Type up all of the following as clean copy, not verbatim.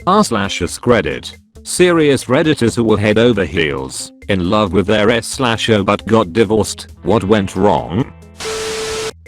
r/AskReddit. Serious redditors who were head over heels in love with their s/o but got divorced. What went wrong?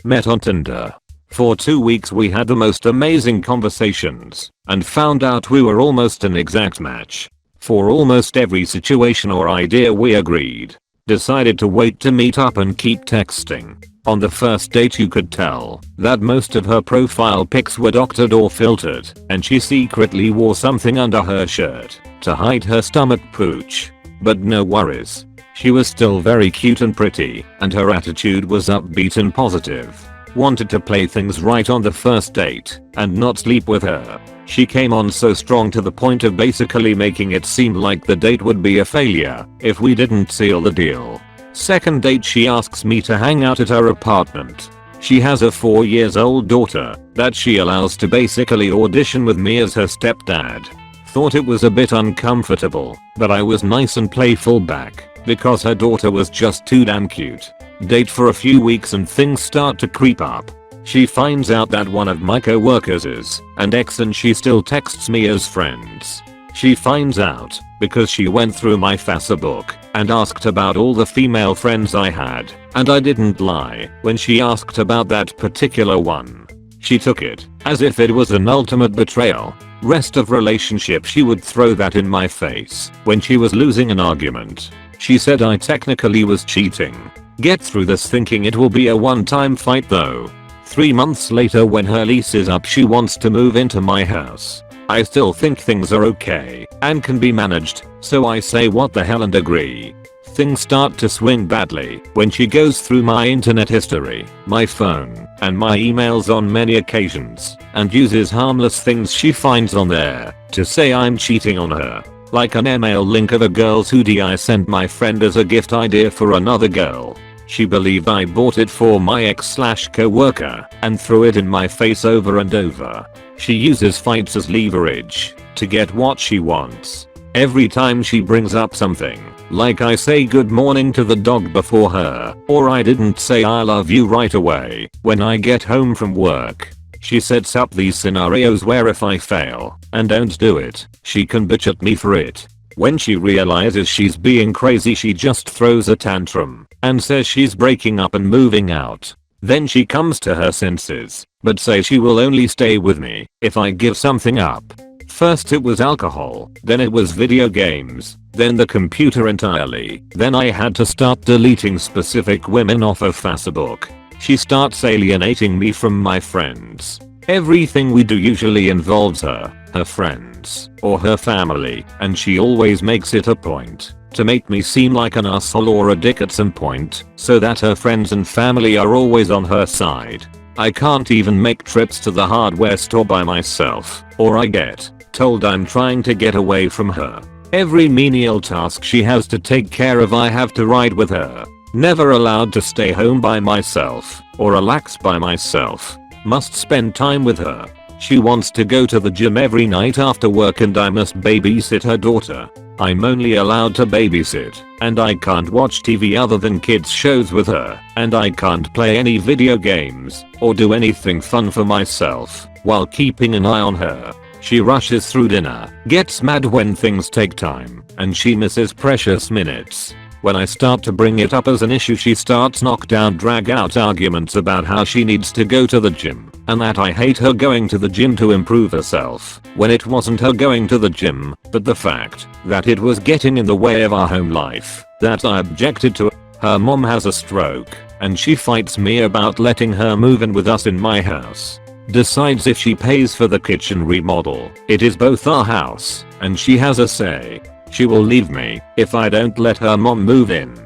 Met on Tinder. For 2 weeks we had the most amazing conversations and found out we were almost an exact match. For almost every situation or idea we agreed. Decided to wait to meet up and keep texting. On the first date you could tell that most of her profile pics were doctored or filtered, and she secretly wore something under her shirt to hide her stomach pooch. But no worries. She was still very cute and pretty, and her attitude was upbeat and positive. Wanted to play things right on the first date and not sleep with her. She came on so strong to the point of basically making it seem like the date would be a failure if we didn't seal the deal. Second date she asks me to hang out at her apartment. She has a 4-year-old daughter that she allows to basically audition with me as her stepdad. Thought it was a bit uncomfortable, but I was nice and playful back because her daughter was just too damn cute. Date for a few weeks and things start to creep up. She finds out that one of my co-workers is an ex and she still texts me as friends. She finds out because she went through my Facebook and asked about all the female friends I had, and I didn't lie when she asked about that particular one. She took it as if it was an ultimate betrayal. Rest of relationship she would throw that in my face when she was losing an argument. She said I technically was cheating. Get through this thinking it will be a one-time fight though. 3 months later when her lease is up she wants to move into my house. I still think things are okay and can be managed, so I say what the hell and agree. Things start to swing badly when she goes through my internet history, my phone, and my emails on many occasions and uses harmless things she finds on there to say I'm cheating on her. Like an email link of a girl's hoodie I sent my friend as a gift idea for another girl. She believed I bought it for my ex/co-worker and threw it in my face over and over. She uses fights as leverage to get what she wants. Every time she brings up something, like I say good morning to the dog before her, or I didn't say I love you right away when I get home from work. She sets up these scenarios where if I fail and don't do it, she can bitch at me for it. When she realizes she's being crazy she just throws a tantrum and says she's breaking up and moving out. Then she comes to her senses, but says she will only stay with me if I give something up. First it was alcohol, then it was video games, then the computer entirely. Then I had to start deleting specific women off of Facebook. She starts alienating me from my friends. Everything we do usually involves her friends, or her family, and she always makes it a point to make me seem like an asshole or a dick at some point, so that her friends and family are always on her side. I can't even make trips to the hardware store by myself, or I get told I'm trying to get away from her. Every menial task she has to take care of I have to ride with her. Never allowed to stay home by myself, or relax by myself. Must spend time with her. She wants to go to the gym every night after work and I must babysit her daughter. I'm only allowed to babysit, and I can't watch TV other than kids shows with her, and I can't play any video games or do anything fun for myself while keeping an eye on her. She rushes through dinner, gets mad when things take time, and she misses precious minutes. When I start to bring it up as an issue she starts knock-down drag-out arguments about how she needs to go to the gym and that I hate her going to the gym to improve herself, when it wasn't her going to the gym, but the fact that it was getting in the way of our home life that I objected to. Her mom has a stroke and she fights me about letting her move in with us in my house. Decides if she pays for the kitchen remodel, it is both our house and she has a say. She will leave me if I don't let her mom move in.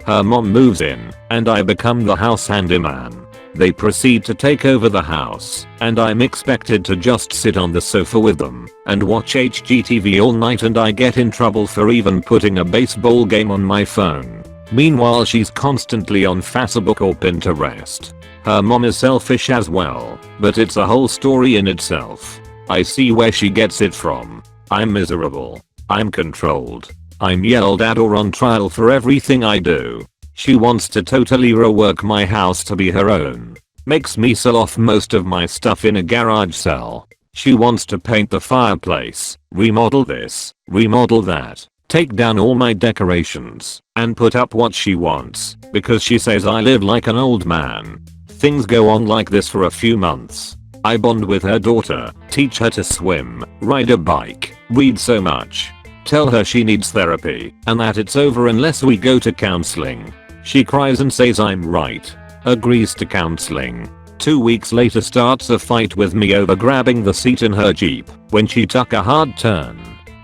Her mom moves in and I become the house handyman. They proceed to take over the house and I'm expected to just sit on the sofa with them and watch HGTV all night, and I get in trouble for even putting a baseball game on my phone. Meanwhile she's constantly on Facebook or Pinterest. Her mom is selfish as well, but it's a whole story in itself. I see where she gets it from. I'm miserable. I'm controlled. I'm yelled at or on trial for everything I do. She wants to totally rework my house to be her own. Makes me sell off most of my stuff in a garage sale. She wants to paint the fireplace, remodel this, remodel that, take down all my decorations, and put up what she wants, because she says I live like an old man. Things go on like this for a few months. I bond with her daughter, teach her to swim, ride a bike, read so much. Tell her she needs therapy, and that it's over unless we go to counseling. She cries and says I'm right. Agrees to counseling. 2 weeks later starts a fight with me over grabbing the seat in her Jeep when she took a hard turn.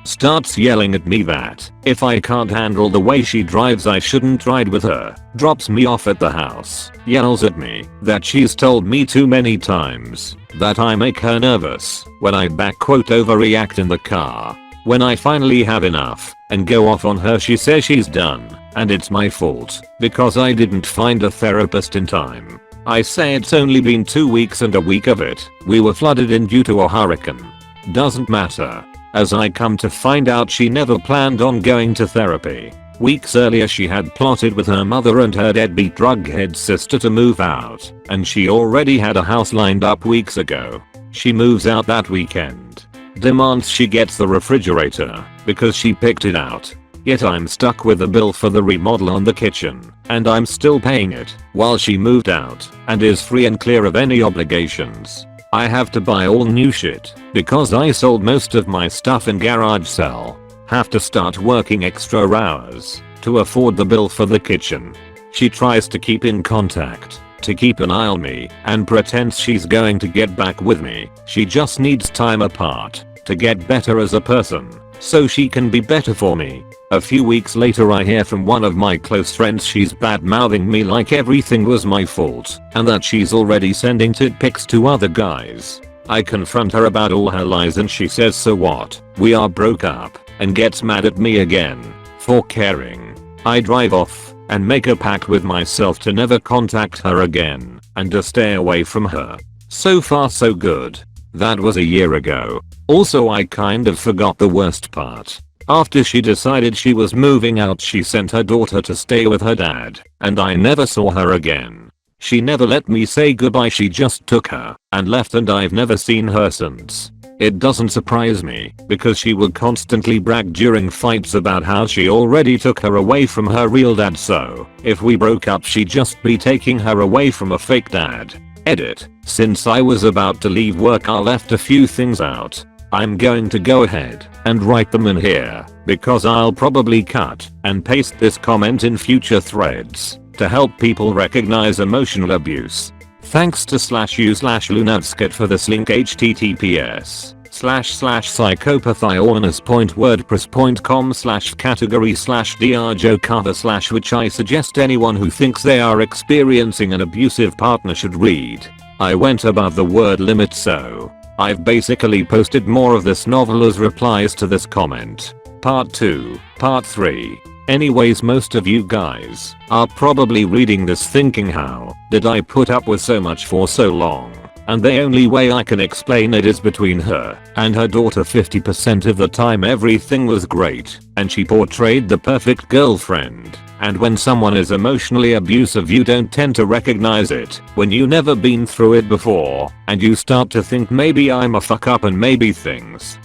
Starts yelling at me that if I can't handle the way she drives I shouldn't ride with her. Drops me off at the house. Yells at me that she's told me too many times that I make her nervous when I overreact in the car. When I finally have enough and go off on her she says she's done and it's my fault because I didn't find a therapist in time. I say it's only been 2 weeks and a week of it we were flooded in due to a hurricane. Doesn't matter. As I come to find out she never planned on going to therapy. Weeks earlier she had plotted with her mother and her deadbeat drughead sister to move out, and she already had a house lined up weeks ago. She moves out that weekend. Demands she gets the refrigerator because she picked it out. Yet I'm stuck with the bill for the remodel on the kitchen, and I'm still paying it while she moved out and is free and clear of any obligations. I have to buy all new shit because I sold most of my stuff in garage sale. Have to start working extra hours to afford the bill for the kitchen. She tries to keep in contact, to keep an eye on me, and pretends she's going to get back with me. She just needs time apart to get better as a person so she can be better for me. A few weeks later I hear from one of my close friends she's bad mouthing me like everything was my fault and that she's already sending tit pics to other guys. I confront her about all her lies and she says so what, we are broke up, and gets mad at me again for caring. I drive off and make a pact with myself to never contact her again and to stay away from her. So far so good. That was a year ago. Also I kind of forgot the worst part. After she decided she was moving out she sent her daughter to stay with her dad, and I never saw her again. She never let me say goodbye, she just took her and left and I've never seen her since. It doesn't surprise me because she would constantly brag during fights about how she already took her away from her real dad, so if we broke up she'd just be taking her away from a fake dad. Edit. Since I was about to leave work I left a few things out. I'm going to go ahead and write them in here because I'll probably cut and paste this comment in future threads to help people recognize emotional abuse. Thanks to /u/lunatscat for this link. https://psychopathiominous.wordpress.com/category/drjokava/ which I suggest anyone who thinks they are experiencing an abusive partner should read. I went above the word limit, so I've basically posted more of this novel as replies to this comment. Part 2, Part 3. Anyways, most of you guys are probably reading this thinking how did I put up with so much for so long? And the only way I can explain it is between her and her daughter. 50% of the time everything was great and she portrayed the perfect girlfriend. And when someone is emotionally abusive you don't tend to recognize it when you never been through it before and you start to think maybe I'm a fuck up and maybe things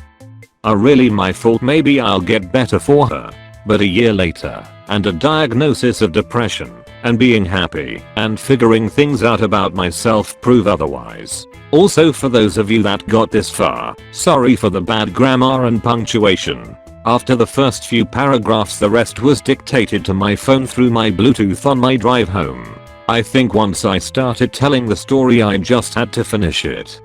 are really my fault, maybe I'll get better for her. But a year later and a diagnosis of depression and being happy and figuring things out about myself prove otherwise. Also, for those of you that got this far, sorry for the bad grammar and punctuation. After the first few paragraphs the rest was dictated to my phone through my Bluetooth on my drive home. I think once I started telling the story I just had to finish it.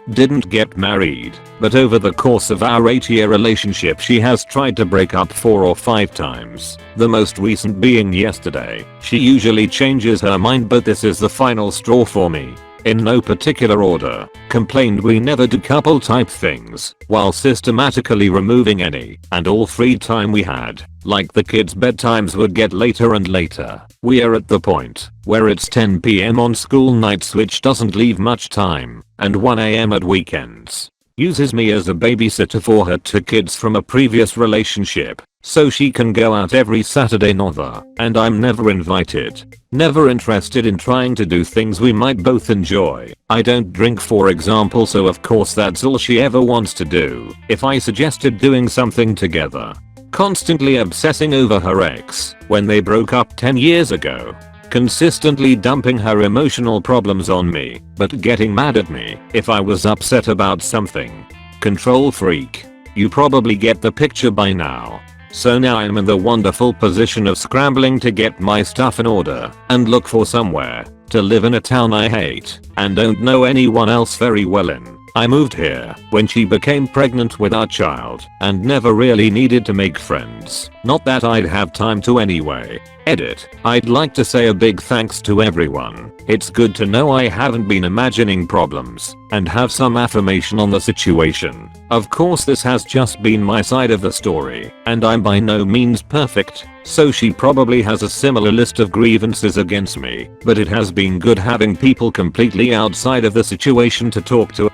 Didn't get married, but over the course of our 8-year relationship she has tried to break up 4 or 5 times, the most recent being yesterday. She usually changes her mind, but this is the final straw for me. In no particular order, complained we never do couple type things, while systematically removing any and all free time we had, like the kids' bedtimes would get later and later. We are at the point where it's 10 PM on school nights, which doesn't leave much time, and 1 AM at weekends. Uses me as a babysitter for her 2 kids from a previous relationship. so she can go out every Saturday nother, and I'm never invited. Never interested in trying to do things we might both enjoy. I don't drink for example, so of course that's all she ever wants to do. If I suggested doing something together. Constantly obsessing over her ex when they broke up 10 years ago. Consistently dumping her emotional problems on me, but getting mad at me if I was upset about something. Control freak. You probably get the picture by now. So now I'm in the wonderful position of scrambling to get my stuff in order and look for somewhere to live in a town I hate and don't know anyone else very well in. I moved here when she became pregnant with our child and never really needed to make friends. Not that I'd have time to anyway. Edit. I'd like to say a big thanks to everyone. It's good to know I haven't been imagining problems and have some affirmation on the situation. Of course this has just been my side of the story and I'm by no means perfect, so she probably has a similar list of grievances against me, but it has been good having people completely outside of the situation to talk to.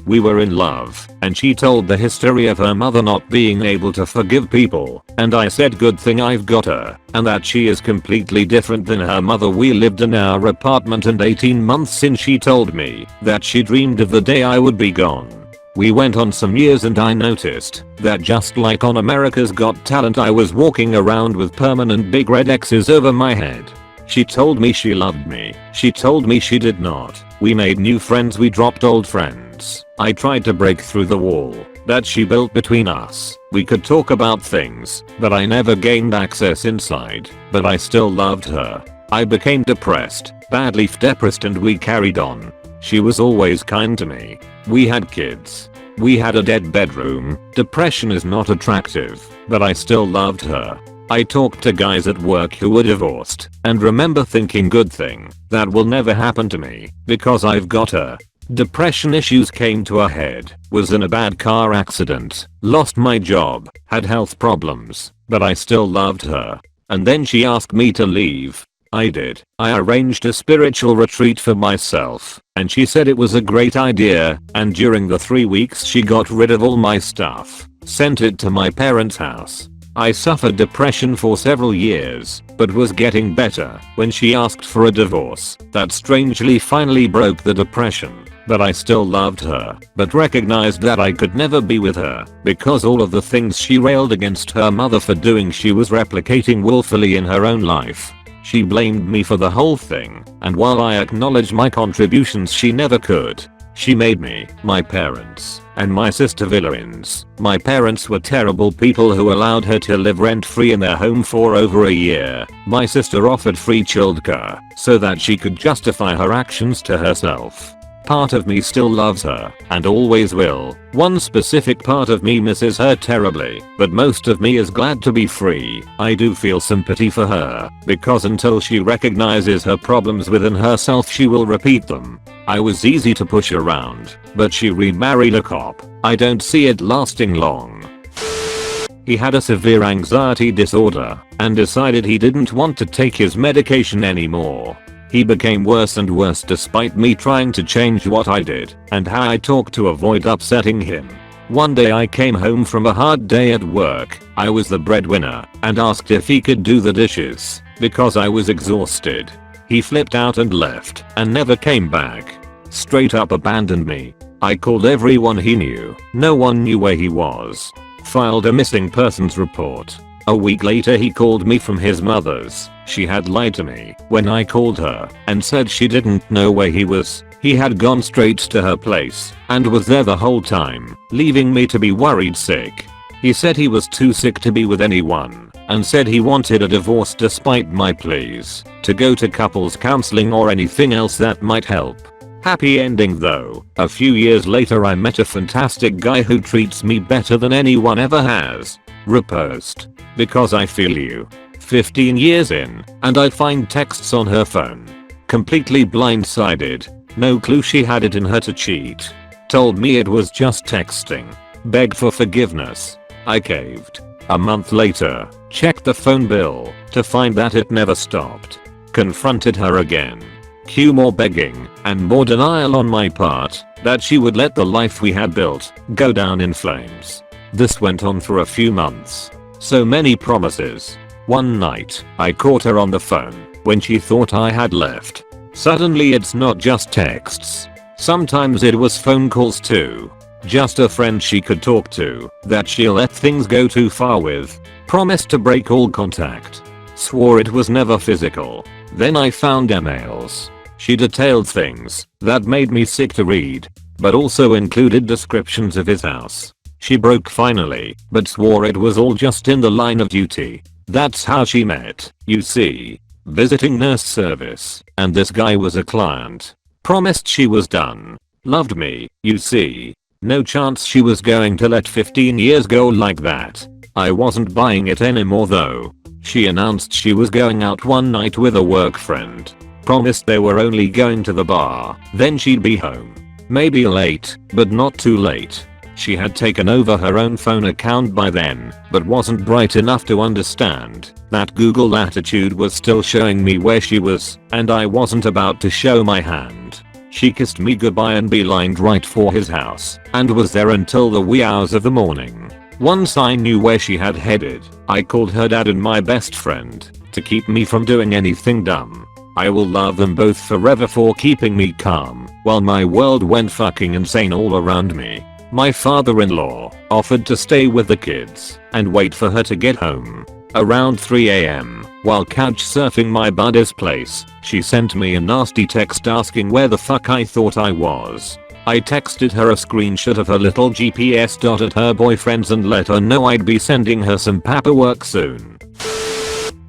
We were in love, and she told the history of her mother not being able to forgive people, and I said good thing I've got her, and that she is completely different than her mother. We lived in our apartment and 18 months in she told me that she dreamed of the day I would be gone. We went on some years and I noticed that just like on America's Got Talent I was walking around with permanent big red X's over my head. She told me she loved me. She told me she did not. We made new friends, we dropped old friends. I tried to break through the wall that she built between us. We could talk about things, but I never gained access inside. But I still loved her. I became depressed, badly depressed, and we carried on. She was always kind to me. We had kids. We had a dead bedroom. Depression is not attractive, but I still loved her. I talked to guys at work who were divorced and remember thinking good thing that will never happen to me because I've got her. Depression issues came to a head, was in a bad car accident, lost my job, had health problems, but I still loved her. And then she asked me to leave. I did. I arranged a spiritual retreat for myself, and she said it was a great idea, and during the 3 weeks she got rid of all my stuff, sent it to my parents' house. I suffered depression for several years, but was getting better when she asked for a divorce. That strangely finally broke the depression. But I still loved her, but recognized that I could never be with her because all of the things she railed against her mother for doing she was replicating willfully in her own life. She blamed me for the whole thing, and while I acknowledge my contributions she never could. She made me, my parents, and my sister villains. My parents were terrible people who allowed her to live rent-free in their home for over a year. My sister offered free childcare so that she could justify her actions to herself. Part of me still loves her, and always will. One specific part of me misses her terribly, but most of me is glad to be free. I do feel sympathy for her, because until she recognizes her problems within herself she will repeat them. I was easy to push around, but she remarried a cop. I don't see it lasting long. He had a severe anxiety disorder, and decided he didn't want to take his medication anymore. He became worse and worse despite me trying to change what I did and how I talked to avoid upsetting him. One day I came home from a hard day at work. I was the breadwinner and asked if he could do the dishes because I was exhausted. He flipped out and left and never came back. Straight up abandoned me. I called everyone he knew. No one knew where he was. Filed a missing persons report. A week later he called me from his mother's. She had lied to me when I called her and said she didn't know where he was. He had gone straight to her place and was there the whole time, leaving me to be worried sick. He said he was too sick to be with anyone and said he wanted a divorce despite my pleas to go to couples counseling or anything else that might help. Happy ending though. A few years later I met a fantastic guy who treats me better than anyone ever has. Repost. Because I feel you. 15 years in, and I find texts on her phone. Completely blindsided. No clue she had it in her to cheat. Told me it was just texting. Begged for forgiveness. I caved. A month later, checked the phone bill to find that it never stopped. Confronted her again. Cue more begging and more denial on my part that she would let the life we had built go down in flames. This went on for a few months. So many promises. One night, I caught her on the phone when she thought I had left. Suddenly it's not just texts. Sometimes it was phone calls too. Just a friend she could talk to that she'll let things go too far with. Promised to break all contact. Swore it was never physical. Then I found emails. She detailed things that made me sick to read, but also included descriptions of his house. She broke finally, but swore it was all just in the line of duty. That's how she met, you see. Visiting nurse service, and this guy was a client. Promised she was done. Loved me, you see. No chance she was going to let 15 years go like that. I wasn't buying it anymore though. She announced she was going out one night with a work friend. Promised they were only going to the bar, then she'd be home. Maybe late, but not too late. She had taken over her own phone account by then, but wasn't bright enough to understand that Google attitude was still showing me where she was, and I wasn't about to show my hand. She kissed me goodbye and beelined right for his house, and was there until the wee hours of the morning. Once I knew where she had headed, I called her dad and my best friend to keep me from doing anything dumb. I will love them both forever for keeping me calm while my world went fucking insane all around me. My father-in-law offered to stay with the kids and wait for her to get home. Around 3 AM, while couch surfing my buddy's place, she sent me a nasty text asking where the fuck I thought I was. I texted her a screenshot of her little GPS dot at her boyfriend's and let her know I'd be sending her some paperwork soon.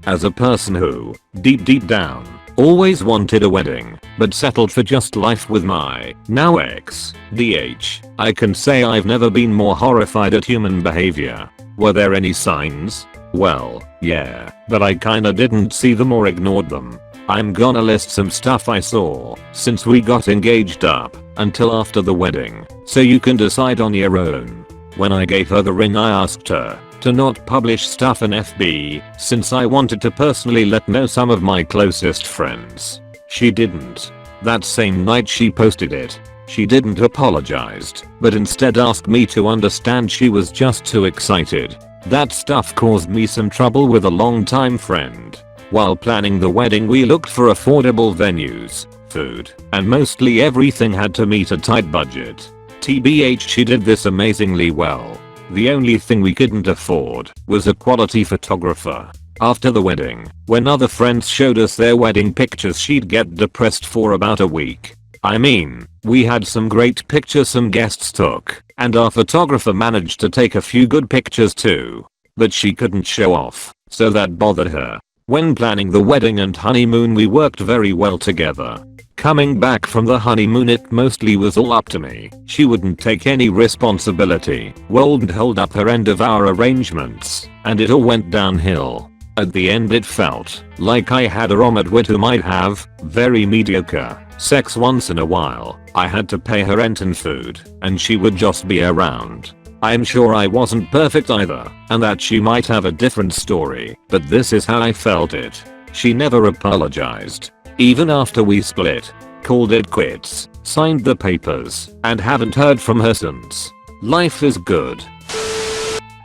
As a person who, deep down, always wanted a wedding, but settled for just life with my now ex, DH, I can say I've never been more horrified at human behavior. Were there any signs? Well, yeah, but I kinda didn't see them or ignored them. I'm gonna list some stuff I saw since we got engaged up until after the wedding, so you can decide on your own. When I gave her the ring I asked her to not publish stuff in FB since I wanted to personally let know some of my closest friends. She didn't. That same night she posted it. She didn't apologize, but instead asked me to understand she was just too excited. That stuff caused me some trouble with a longtime friend. While planning the wedding we looked for affordable venues, food, and mostly everything had to meet a tight budget. TBH she did this amazingly well. The only thing we couldn't afford was a quality photographer. After the wedding, when other friends showed us their wedding pictures she'd get depressed for about a week. I mean, we had some great pictures some guests took, and our photographer managed to take a few good pictures too. But she couldn't show off, so that bothered her. When planning the wedding and honeymoon we worked very well together. Coming back from the honeymoon it mostly was all up to me. She wouldn't take any responsibility, wouldn't hold up her end of our arrangements, and it all went downhill. At the end it felt like I had a roommate who might have very mediocre sex once in a while. I had to pay her rent and food, and she would just be around. I'm sure I wasn't perfect either, and that she might have a different story, but this is how I felt it. She never apologized. Even after we split, called it quits, signed the papers, and haven't heard from her since. Life is good.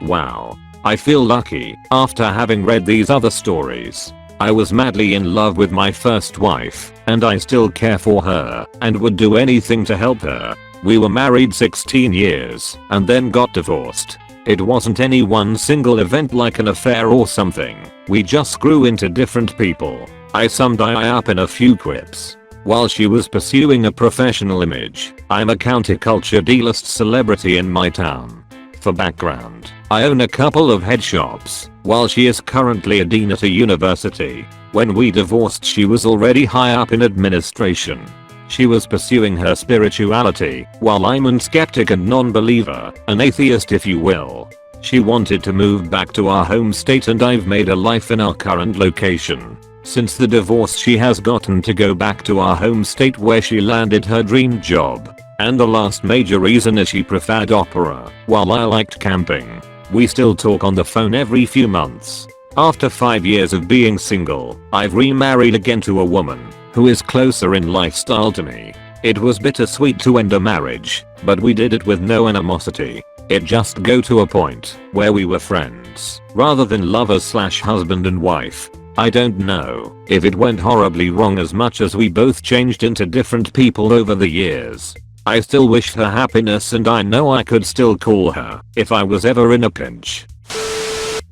Wow. I feel lucky after having read these other stories. I was madly in love with my first wife, and I still care for her, and would do anything to help her. We were married 16 years, and then got divorced. It wasn't any one single event like an affair or something. We just grew into different people. I summed I up in a few quips. While she was pursuing a professional image, I'm a counterculture D-list celebrity in my town. For background, I own a couple of head shops, while she is currently a dean at a university. When we divorced she was already high up in administration. She was pursuing her spirituality, while I'm a skeptic and non-believer, an atheist if you will. She wanted to move back to our home state and I've made a life in our current location. Since the divorce she has gotten to go back to our home state where she landed her dream job. And the last major reason is she preferred opera, while I liked camping. We still talk on the phone every few months. After 5 years of being single, I've remarried again to a woman who is closer in lifestyle to me. It was bittersweet to end a marriage, but we did it with no animosity. It just got to a point where we were friends. parents rather than lovers/husband and wife. I don't know if it went horribly wrong as much as we both changed into different people over the years. I still wish her happiness and I know I could still call her if I was ever in a pinch.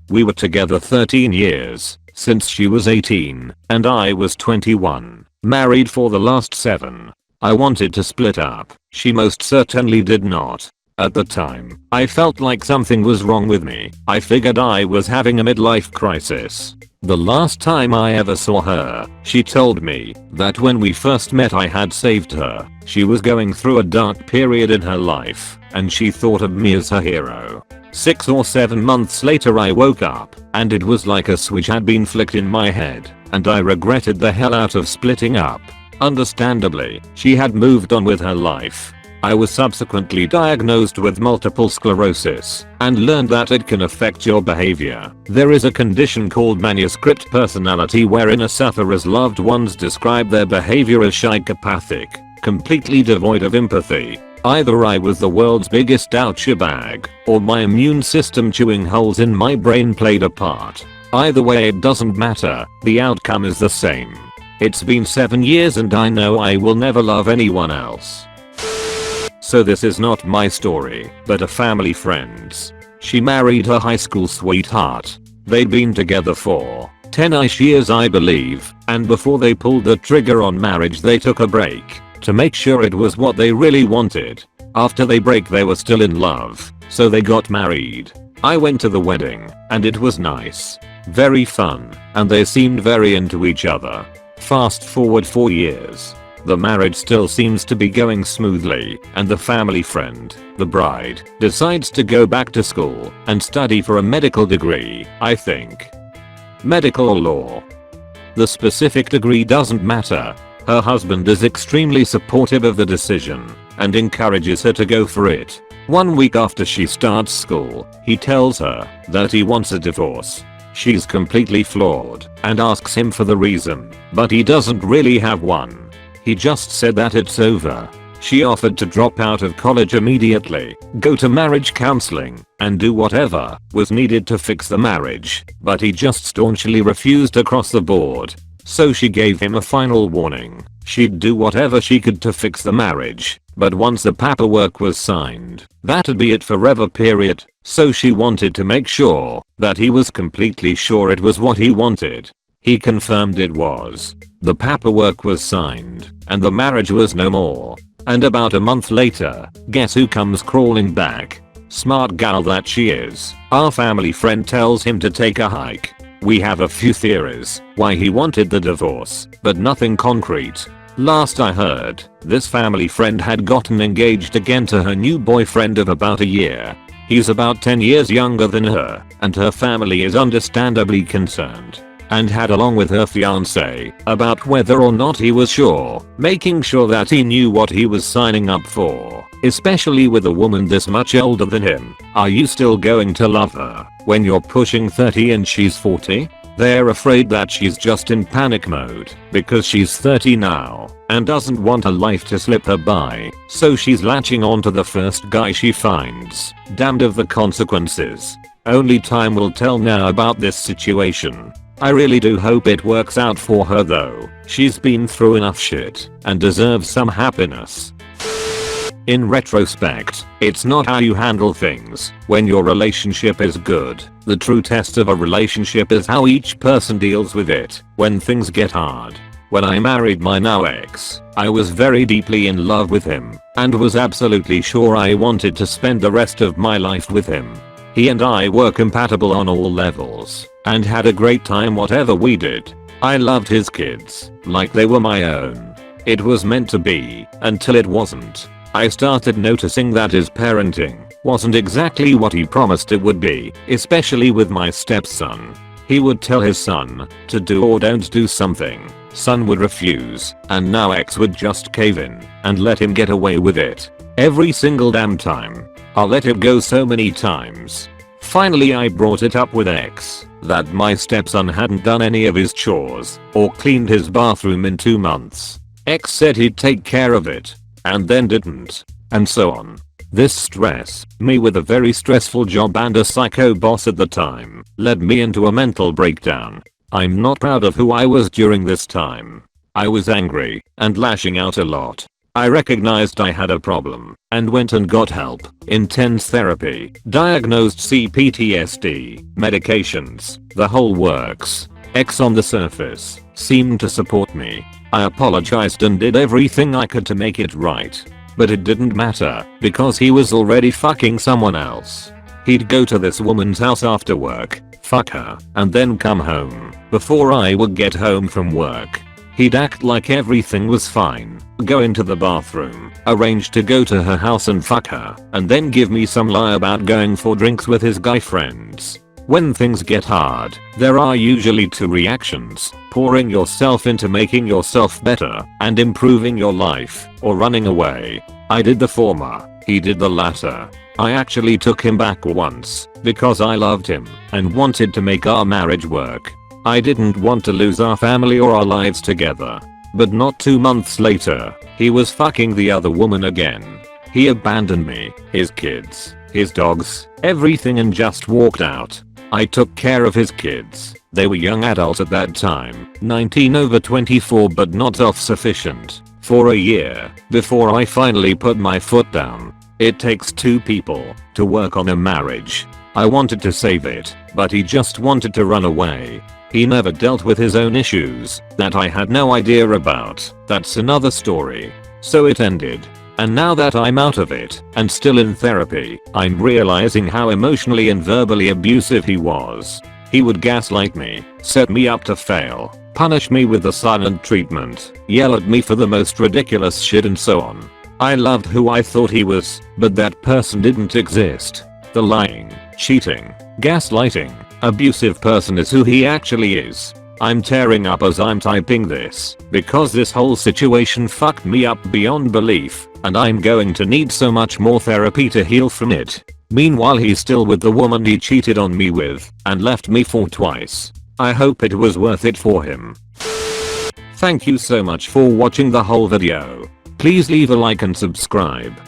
We were together 13 years, since she was 18 and I was 21, married for the last 7. I wanted to split up, she most certainly did not. At the time, I felt like something was wrong with me. I figured I was having a midlife crisis. The last time I ever saw her, she told me that when we first met I had saved her. She was going through a dark period in her life, and she thought of me as her hero. 6 or 7 months later I woke up, and it was like a switch had been flicked in my head, and I regretted the hell out of splitting up. Understandably, she had moved on with her life. I was subsequently diagnosed with multiple sclerosis and learned that it can affect your behavior. There is a condition called manuscript personality wherein a sufferer's loved ones describe their behavior as psychopathic, completely devoid of empathy. Either I was the world's biggest oucher bag, or my immune system chewing holes in my brain played a part. Either way it doesn't matter, the outcome is the same. It's been 7 years and I know I will never love anyone else. So this is not my story, but a family friend's. She married her high school sweetheart. They'd been together for 10-ish years I believe, and before they pulled the trigger on marriage they took a break to make sure it was what they really wanted. After they break they were still in love, so they got married. I went to the wedding, and it was nice. Very fun, and they seemed very into each other. Fast forward 4 years. The marriage still seems to be going smoothly, and the family friend, the bride, decides to go back to school and study for a medical degree, I think. Medical or law. The specific degree doesn't matter. Her husband is extremely supportive of the decision and encourages her to go for it. 1 week after she starts school, he tells her that he wants a divorce. She's completely floored and asks him for the reason, but he doesn't really have one. He just said that it's over. She offered to drop out of college immediately, go to marriage counseling, and do whatever was needed to fix the marriage, but he just staunchly refused across the board. So she gave him a final warning. She'd do whatever she could to fix the marriage, but once the paperwork was signed, that'd be it forever period. So she wanted to make sure that he was completely sure it was what he wanted. He confirmed it was. The paperwork was signed, and the marriage was no more. And about a month later, guess who comes crawling back? Smart gal that she is. Our family friend tells him to take a hike. We have a few theories why he wanted the divorce, but nothing concrete. Last I heard, this family friend had gotten engaged again to her new boyfriend of about a year. He's about 10 years younger than her, and her family is understandably concerned, and had along with her fiance about whether or not he was sure, making sure that he knew what he was signing up for, especially with a woman this much older than him. Are you still going to love her when you're pushing 30 and she's 40? They're afraid that she's just in panic mode because she's 30 now and doesn't want a life to slip her by, so she's latching on to the first guy she finds, damned of the consequences. Only time will tell now about this situation. I really do hope it works out for her though. She's been through enough shit and deserves some happiness. In retrospect, it's not how you handle things when your relationship is good. The true test of a relationship is how each person deals with it when things get hard. When I married my now ex, I was very deeply in love with him and was absolutely sure I wanted to spend the rest of my life with him. He and I were compatible on all levels and had a great time whatever we did. I loved his kids like they were my own. It was meant to be until it wasn't. I started noticing that his parenting wasn't exactly what he promised it would be, especially with my stepson. He would tell his son to do or don't do something. Son would refuse, and now ex would just cave in and let him get away with it. Every single damn time. I let it go so many times. Finally I brought it up with ex that my stepson hadn't done any of his chores or cleaned his bathroom in 2 months. Ex said he'd take care of it, and then didn't, and so on. This stress, me with a very stressful job and a psycho boss at the time, led me into a mental breakdown. I'm not proud of who I was during this time. I was angry and lashing out a lot. I recognized I had a problem and went and got help, intense therapy, diagnosed CPTSD, medications, the whole works. X on the surface seemed to support me. I apologized and did everything I could to make it right. But it didn't matter because he was already fucking someone else. He'd go to this woman's house after work, fuck her, and then come home before I would get home from work. He'd act like everything was fine, go into the bathroom, arrange to go to her house and fuck her, and then give me some lie about going for drinks with his guy friends. When things get hard, there are usually two reactions: pouring yourself into making yourself better and improving your life, or running away. I did the former, he did the latter. I actually took him back once because I loved him and wanted to make our marriage work. I didn't want to lose our family or our lives together. But not 2 months later, he was fucking the other woman again. He abandoned me, his kids, his dogs, everything, and just walked out. I took care of his kids. They were young adults at that time, 19 over 24, but not self-sufficient, for a year before I finally put my foot down. It takes two people to work on a marriage. I wanted to save it, but he just wanted to run away. He never dealt with his own issues that I had no idea about. That's another story. So it ended. And now that I'm out of it and still in therapy, I'm realizing how emotionally and verbally abusive he was. He would gaslight me, set me up to fail, punish me with the silent treatment, yell at me for the most ridiculous shit, and so on. I loved who I thought he was, but that person didn't exist. The lying, cheating, gaslighting, abusive person is who he actually is. I'm tearing up as I'm typing this because this whole situation fucked me up beyond belief, and I'm going to need so much more therapy to heal from it. Meanwhile, he's still with the woman he cheated on me with and left me for twice. I hope it was worth it for him. Thank you so much for watching the whole video. Please leave a like and subscribe.